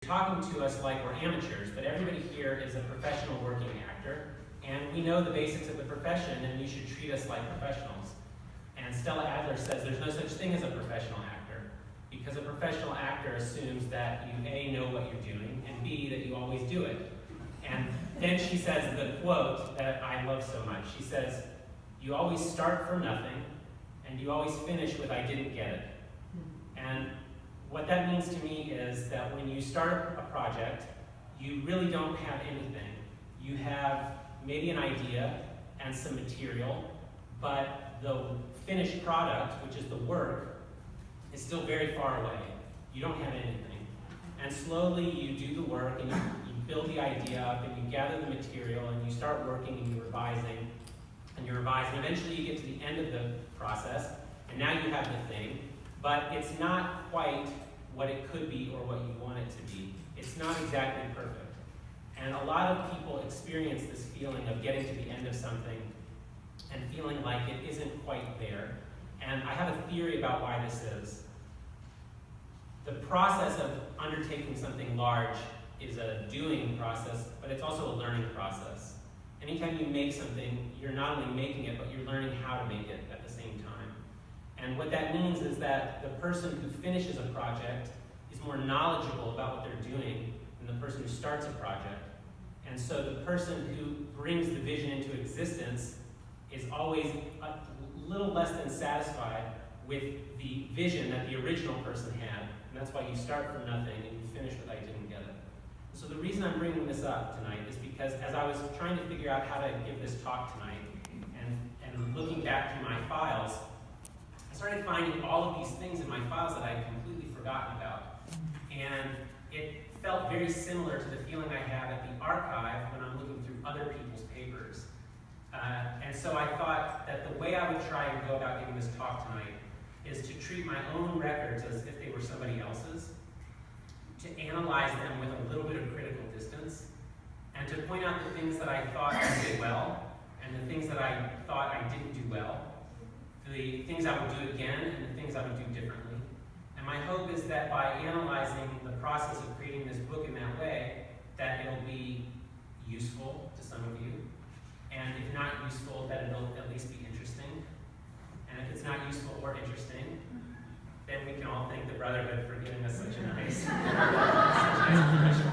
talking to us like we're amateurs, but everybody here is a professional working actor, and we know the basics of the profession, and you should treat us like professionals. And Stella Adler says there's no such thing as a professional actor, because a professional actor assumes that you A, know what you're doing, and B, that you always do it. And then she says the quote that I love so much. She says, "You always start from nothing, and you always finish with 'I didn't get it.'" And what that means to me is that when you start a project, you really don't have anything. You have maybe an idea and some material, but the finished product, which is the work, is still very far away. You don't have anything. And slowly you do the work, and you build the idea up, and you gather the material, and you start working, and you're revising, and you're revising. Eventually you get to the end of the process, and now you have the thing, but it's not quite what it could be or what you want it to be. It's not exactly perfect. And a lot of people experience this feeling of getting to the end of something and feeling like it isn't quite there. And I have a theory about why this is. The process of undertaking something large is a doing process, but it's also a learning process. Anytime you make something, you're not only making it, but you're learning how to make it at the same time. And what that means is that the person who finishes a project is more knowledgeable about what they're doing than the person who starts a project. And so the person who brings the vision into existence is always a little less than satisfied with the vision that the original person had. And that's why you start from nothing and you finish with "I didn't get it." So the reason I'm bringing this up tonight is because as I was trying to figure out how to give this talk tonight and looking back through my files, I started finding all of these things in my files that I had completely forgotten about. And it felt very similar to the feeling I have at the archive when I'm looking through other people's papers. And so I thought that the way I would try and go about giving this talk tonight is to treat my own records as if they were somebody else's, to analyze them with a little bit of critical distance, and to point out the things that I thought I did well, and the things that I thought I didn't do well, the things I would do again, and the things I would do differently. And my hope is that by analyzing the process of creating this book in that way, that it'll be useful to some of you. And if not useful, that it'll at least be interesting. And if it's not useful or interesting, then we can all thank the Brotherhood for giving us such a nice profession.